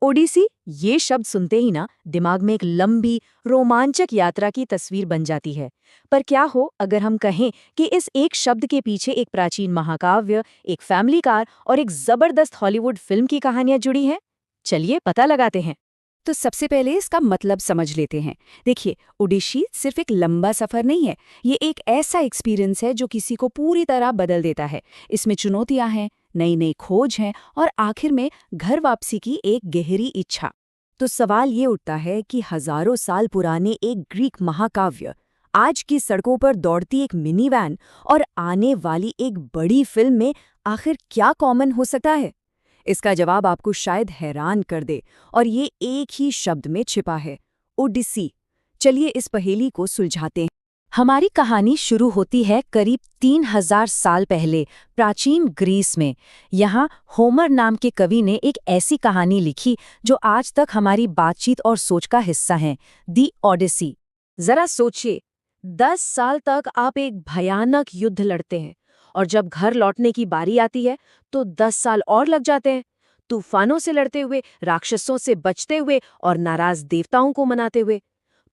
ओडिसी, ये शब्द सुनते ही ना दिमाग में एक लंबी रोमांचक यात्रा की तस्वीर बन जाती है। पर क्या हो अगर हम कहें कि इस एक शब्द के पीछे एक प्राचीन महाकाव्य, एक फैमिली कार और एक जबरदस्त हॉलीवुड फिल्म की कहानियां जुड़ी हैं? चलिए पता लगाते हैं। तो सबसे पहले इसका मतलब समझ लेते हैं। देखिए, ओडिशी सिर्फ एक लंबा सफर नहीं है। ये एक ऐसा एक्सपीरियंस है जो किसी को पूरी तरह बदल देता है। इसमें चुनौतियां हैं, नई नई खोज हैं और आखिर में घर वापसी की एक गहरी इच्छा। तो सवाल ये उठता है कि हजारों साल पुराने एक ग्रीक महाकाव्य, आज की सड़कों पर दौड़ती एक मिनी वैन और आने वाली एक बड़ी फिल्म में आखिर क्या कॉमन हो सकता है? इसका जवाब आपको शायद हैरान कर दे, और ये एक ही शब्द में छिपा है, ओडिसी। चलिए इस पहेली को सुलझाते हैं। हमारी कहानी शुरू होती है करीब 3000 साल पहले, प्राचीन ग्रीस में। यहाँ होमर नाम के कवि ने एक ऐसी कहानी लिखी जो आज तक हमारी बातचीत और सोच का हिस्सा है, दी ओडिसी। जरा सोचिए, 10 साल तक आप एक भयानक युद्ध लड़ते हैं और जब घर लौटने की बारी आती है तो 10 साल और लग जाते हैं। तूफानों से लड़ते हुए, राक्षसों से बचते हुए और नाराज देवताओं को मनाते हुए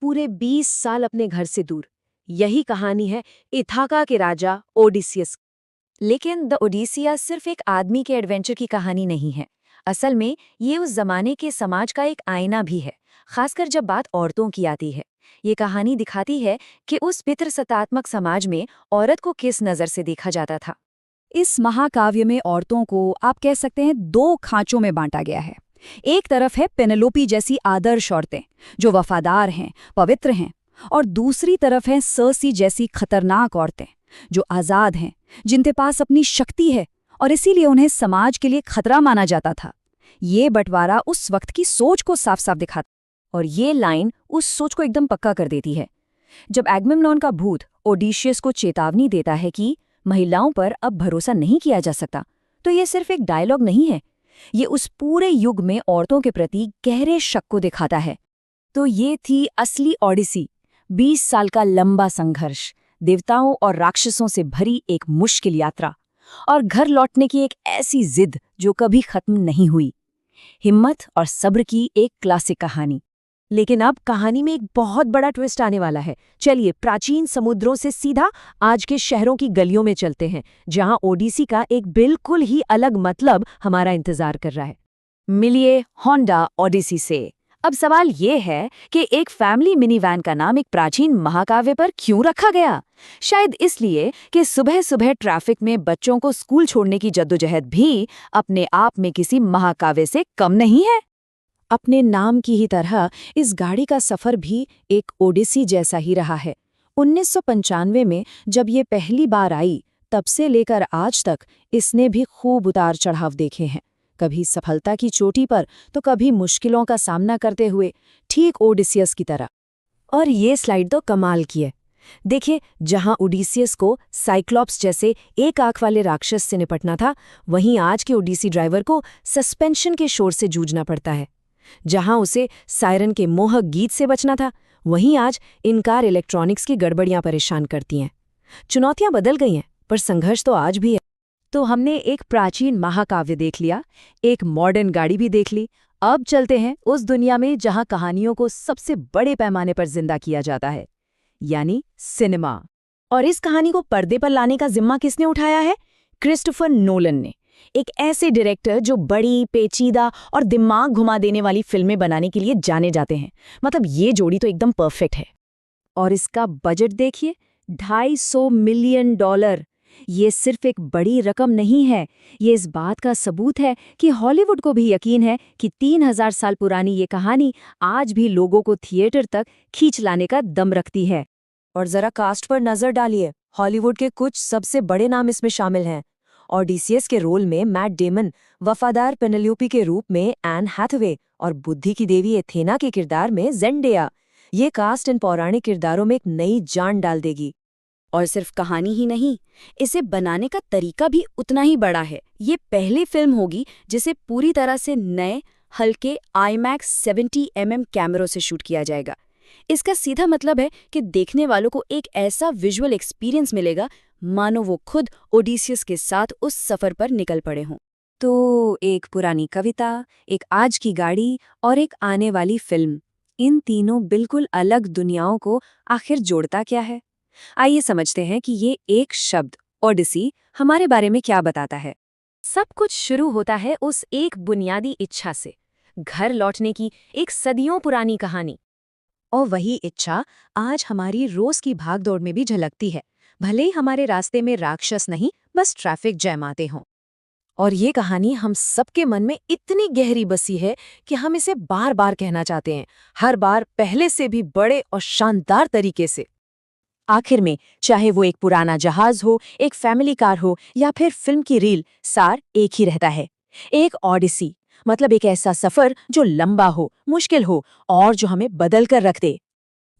पूरे 20 साल अपने घर से दूर। यही कहानी है इथाका के राजा ओडिसियस। लेकिन द ओडिसिया सिर्फ एक आदमी के एडवेंचर की कहानी नहीं है। असल में ये उस जमाने के समाज का एक आईना भी है, खासकर जब बात औरतों की आती है। ये कहानी दिखाती है कि उस पितृसत्तात्मक समाज में औरत को किस नज़र से देखा जाता था। इस महाकाव्य में औरतों को आप कह सकते हैं दो खांचों में बांटा गया है। एक तरफ है पेनेलोपी जैसी आदर्श औरतें जो वफादार हैं, पवित्र हैं, और दूसरी तरफ है सर्सी जैसी खतरनाक औरतें जो आज़ाद हैं, जिनके पास अपनी शक्ति है और इसीलिए उन्हें समाज के लिए खतरा माना जाता था। ये बंटवारा उस वक्त की सोच को साफ साफ दिखाता, और ये लाइन उस सोच को एकदम पक्का कर देती है। जब एगमेम्नॉन का भूत ओडिशियस को चेतावनी देता है कि महिलाओं पर अब भरोसा नहीं किया जा सकता, तो ये सिर्फ एक डायलॉग नहीं है, ये उस पूरे युग में औरतों के प्रति गहरे शक को दिखाता है। तो ये थी असली ओडिसी, 20 साल का लंबा संघर्ष, देवताओं और राक्षसों से भरी एक मुश्किल यात्रा, और घर लौटने की एक ऐसी जिद जो कभी खत्म नहीं हुई। हिम्मत और सब्र की एक क्लासिक कहानी। लेकिन अब कहानी में एक बहुत बड़ा ट्विस्ट आने वाला है। चलिए प्राचीन समुद्रों से सीधा आज के शहरों की गलियों में चलते हैं, जहां ओडिसी का एक बिल्कुल ही अलग मतलब हमारा इंतजार कर रहा है। मिलिए होंडा ओडिसी से। अब सवाल ये है कि एक फैमिली मिनी वैन का नाम एक प्राचीन महाकाव्य पर क्यों रखा गया? शायद इसलिए कि सुबह सुबह ट्रैफिक में बच्चों को स्कूल छोड़ने की जद्दोजहद भी अपने आप में किसी महाकाव्य से कम नहीं है। अपने नाम की ही तरह इस गाड़ी का सफर भी एक ओडिसी जैसा ही रहा है। 1995 में जब ये पहली बार आई, तब से लेकर आज तक इसने भी खूब उतार चढ़ाव देखे हैं। कभी सफलता की चोटी पर तो कभी मुश्किलों का सामना करते हुए, ठीक ओडिसियस की तरह। और ये स्लाइड तो कमाल की है। देखिए, जहां ओडिसियस को साइक्लॉप्स जैसे एक आंख वाले राक्षस से निपटना था, वहीं आज के ओडिसी ड्राइवर को सस्पेंशन के शोर से जूझना पड़ता है। जहां उसे सायरन के मोहक गीत से बचना था, वहीं आज इन-कार इलेक्ट्रॉनिक्स की गड़बड़ियां परेशान करती हैं। चुनौतियां बदल गई हैं, पर संघर्ष तो आज भी है। तो हमने एक प्राचीन महाकाव्य देख लिया, एक मॉडर्न गाड़ी भी देख ली। अब चलते हैं उस दुनिया में जहां कहानियों को सबसे बड़े पैमाने पर जिंदा किया जाता है, यानी सिनेमा। और इस कहानी को पर्दे पर लाने का जिम्मा किसने उठाया है? क्रिस्टोफर नोलन ने। एक ऐसे डायरेक्टर जो बड़ी, पेचीदा और दिमाग घुमा देने वाली फिल्में बनाने के लिए जाने जाते हैं। मतलब ये जोड़ी तो एकदम परफेक्ट है। और इसका बजट देखिए, $250 मिलियन। ये सिर्फ एक बड़ी रकम नहीं है, ये इस बात का सबूत है कि हॉलीवुड को भी यकीन है कि 3000 साल पुरानी ये कहानी आज भी लोगों को थिएटर तक खींच लाने का दम रखती है। और जरा कास्ट पर नजर डालिए, हॉलीवुड के कुछ सबसे बड़े नाम इसमें शामिल हैं। ओडिसियस के रोल में मैट डेमन, वफादार पेनेलोपी के रूप में एन हैथवे और बुद्धि की देवी एथेना के किरदार में जेंडेया। ये कास्ट इन पौराणिक किरदारों में एक नई जान डाल देगी। और सिर्फ कहानी ही नहीं, इसे बनाने का तरीका भी उतना ही बड़ा है। ये पहली फिल्म होगी जिसे पूरी तरह से नए, हल्के IMAX 70mm कैमरों से शूट किया जाएगा। इसका सीधा मतलब है कि देखने वालों को एक ऐसा विजुअल एक्सपीरियंस मिलेगा मानो वो खुद ओडिसियस के साथ उस सफर पर निकल पड़े हों। तो एक पुरानी कविता, एक आज की गाड़ी और एक आने वाली फिल्म, इन तीनों बिल्कुल अलग दुनियाओं को आखिर जोड़ता क्या है? आइए समझते हैं कि ये एक शब्द ओडिसी हमारे बारे में क्या बताता है। सब कुछ शुरू होता है उस एक बुनियादी इच्छा से, घर लौटने की एक सदियों पुरानी कहानी। और वही इच्छा आज हमारी रोज की भागदौड़ में भी झलकती है, भले ही हमारे रास्ते में राक्षस नहीं, बस ट्रैफिक जैम आते हों। और ये कहानी हम सबके मन में इतनी गहरी बसी है कि हम इसे बार बार कहना चाहते हैं, हर बार पहले से भी बड़े और शानदार तरीके से। आखिर में, चाहे वो एक पुराना जहाज हो, एक फैमिली कार हो या फिर फिल्म की रील, सार एक ही रहता है। एक ऑडिसी, मतलब एक ऐसा सफर जो लंबा हो, मुश्किल हो और जो हमें बदल कर रख दे।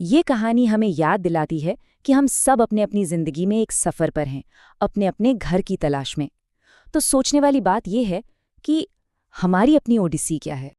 ये कहानी हमें याद दिलाती है कि हम सब अपने अपनी जिंदगी में एक सफर पर हैं, अपने अपने घर की तलाश में। तो सोचने वाली बात यह है कि हमारी अपनी ओडिसी क्या है?